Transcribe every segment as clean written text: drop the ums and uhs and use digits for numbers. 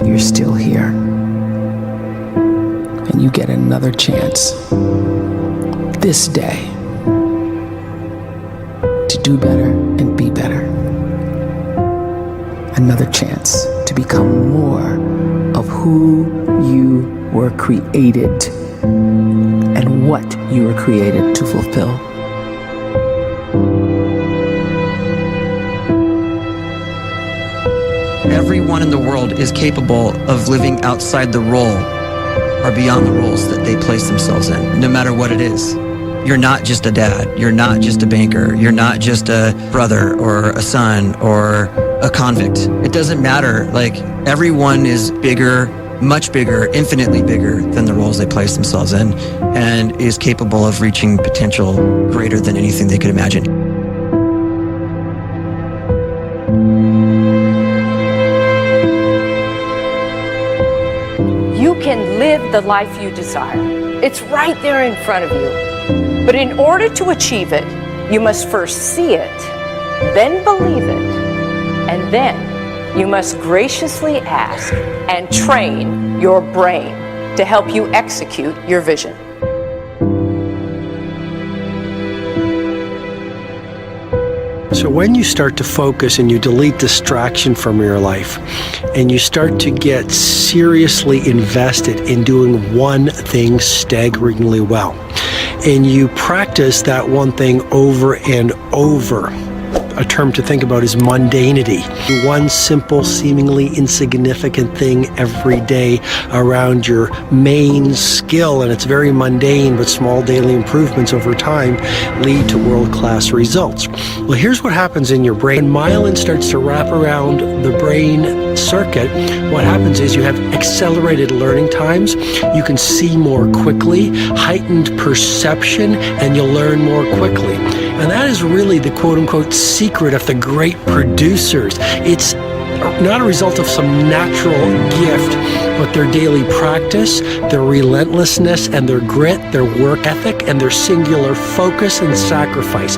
you're still here. And you get another chance this day to do better and be better. Another chance to become more of who you were created and what you were created to fulfill. Everyone in the world is capable of living outside the role or beyond the roles that they place themselves in, no matter what it is. You're not just a dad, you're not just a banker, you're not just a brother or a son or a convict. It doesn't matter. Like, everyone is bigger, much bigger, infinitely bigger than the roles they place themselves in, and is capable of reaching potential greater than anything they could imagine. You can live the life you desire. It's right there in front of you. But in order to achieve it, you must first see it, then believe it, and then you must graciously ask and train your brain to help you execute your vision. So when you start to focus and you delete distraction from your life, and you start to get seriously invested in doing one thing staggeringly well, and you practice that one thing over and over, a term to think about is mundanity. One simple, seemingly insignificant thing every day around your main skill, and it's very mundane, but small daily improvements over time lead to world-class results. Well, here's what happens in your brain. When myelin starts to wrap around the brain circuit, what happens is you have accelerated learning times, you can see more quickly, heightened perception, and you'll learn more quickly. And that is really the quote-unquote secret of the great producers. It's not a result of some natural gift, but their daily practice, their relentlessness and their grit, their work ethic, and their singular focus and sacrifice.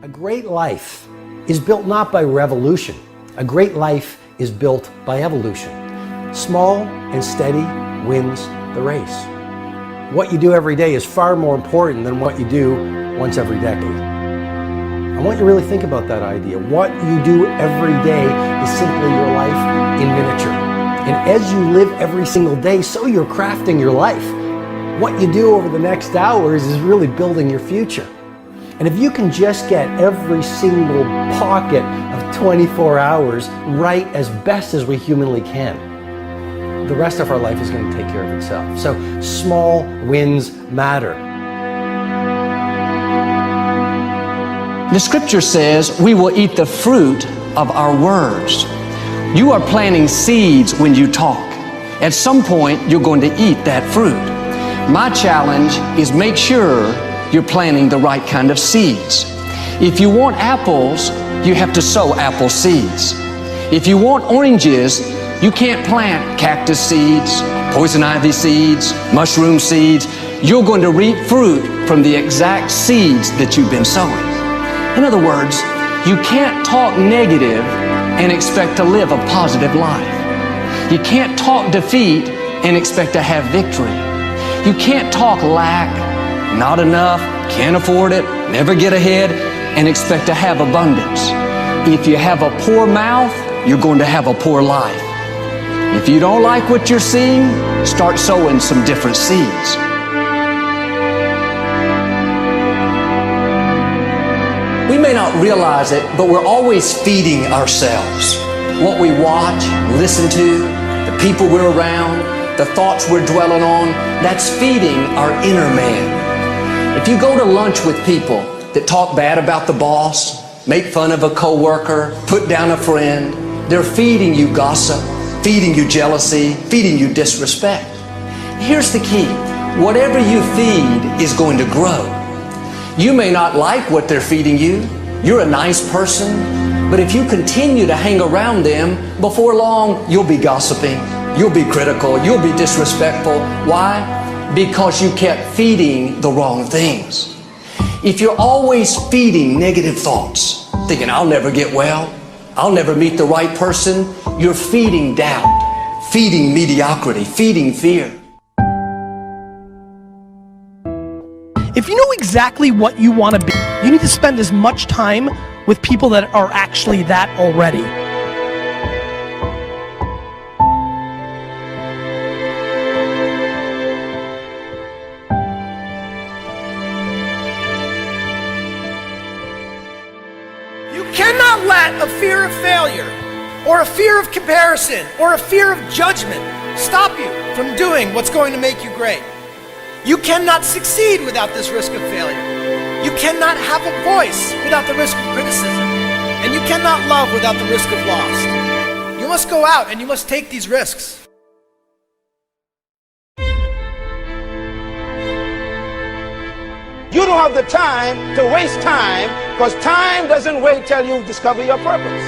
A great life is built not by revolution. A great life is built by evolution. Small and steady wins the race. What you do every day is far more important than what you do once every decade. I want you to really think about that idea. What you do every day is simply your life in miniature. And as you live every single day, so you're crafting your life. What you do over the next hours is really building your future. And if you can just get every single pocket of 24 hours right as best as we humanly can, the rest of our life is going to take care of itself. So small wins matter. The scripture says we will eat the fruit of our words. You are planting seeds when you talk. At some point, you're going to eat that fruit. My challenge is make sure you're planting the right kind of seeds. If you want apples, you have to sow apple seeds. If you want oranges, you can't plant cactus seeds, poison ivy seeds, mushroom seeds. You're going to reap fruit from the exact seeds that you've been sowing. In other words, you can't talk negative and expect to live a positive life. You can't talk defeat and expect to have victory. You can't talk lack, not enough, can't afford it, never get ahead, and expect to have abundance. If you have a poor mouth, you're going to have a poor life. If you don't like what you're seeing, start sowing some different seeds. We may not realize it, but we're always feeding ourselves. What we watch, listen to, the people we're around, the thoughts we're dwelling on, that's feeding our inner man. If you go to lunch with people that talk bad about the boss, make fun of a coworker, put down a friend, they're feeding you gossip, feeding you jealousy, feeding you disrespect. Here's the key. Whatever you feed is going to grow. You may not like what they're feeding you. You're a nice person, but if you continue to hang around them, before long, you'll be gossiping. You'll be critical. You'll be disrespectful. Why? Because you kept feeding the wrong things. If you're always feeding negative thoughts, thinking, I'll never get well, I'll never meet the right person, you're feeding doubt, feeding mediocrity, feeding fear. If you know exactly what you want to be, you need to spend as much time with people that are actually that already. You cannot let a fear of failure, or a fear of comparison, or a fear of judgment stop you from doing what's going to make you great. You cannot succeed without this risk of failure. You cannot have a voice without the risk of criticism. And you cannot love without the risk of loss. You must go out and you must take these risks. You don't have the time to waste time, because time doesn't wait till you discover your purpose.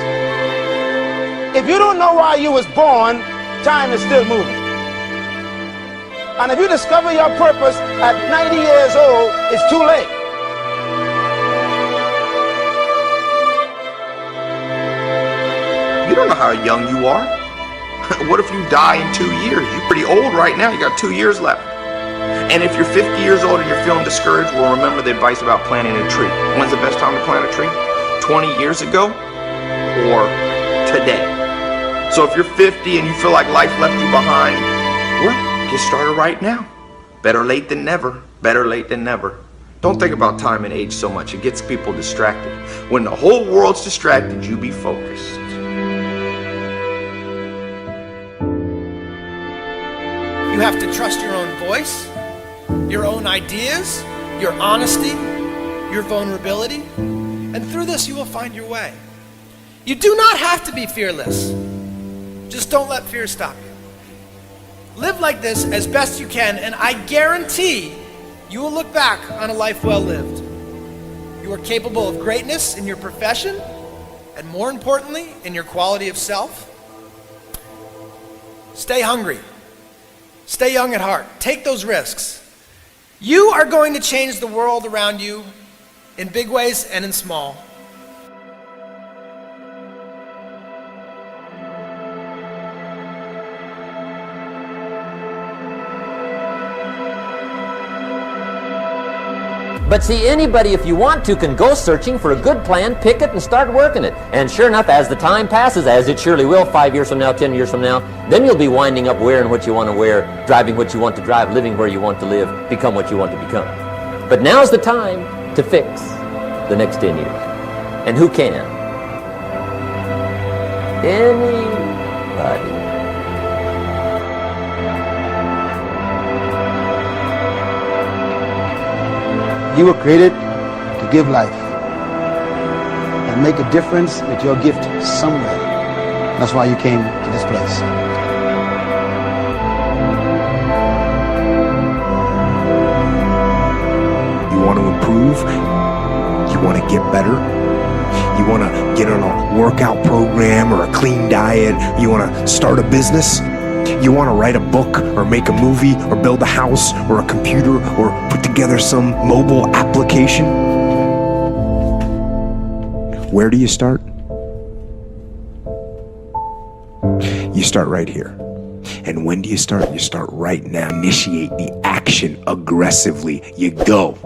If you don't know why you was born, time is still moving. And if you discover your purpose at 90 years old, it's too late. You don't know how young you are. What if you die in 2 years? You're pretty old right now. You got 2 years left. And if you're 50 years old and you're feeling discouraged, well, remember the advice about planting a tree. When's the best time to plant a tree? 20 years ago or today? So if you're 50 and you feel like life left you behind, well, get started right now. Better late than never. Better late than never. Don't think about time and age so much. It gets people distracted. When the whole world's distracted, you be focused. You have to trust your own voice, your own ideas, your honesty, your vulnerability, and through this you will find your way. You do not have to be fearless. Just don't let fear stop you. Live like this as best you can, and I guarantee you will look back on a life well lived. You are capable of greatness in your profession, and more importantly, in your quality of self. Stay hungry. Stay young at heart. Take those risks. You are going to change the world around you in big ways and in small. But see, anybody, if you want to, can go searching for a good plan, pick it, and start working it. And sure enough, as the time passes, as it surely will 5 years from now, 10 years from now, then you'll be winding up wearing what you want to wear, driving what you want to drive, living where you want to live, become what you want to become. But now's the time to fix the next 10 years. And who can? Anybody. You were created to give life and make a difference with your gift somewhere. That's why you came to this place. You want to improve? You want to get better? You want to get on a workout program or a clean diet? You want to start a business? You want to write a book or make a movie or build a house or a computer or put together some mobile application? Where do you start? You start right here. And when do you start? You start right now. Initiate the action aggressively. You go.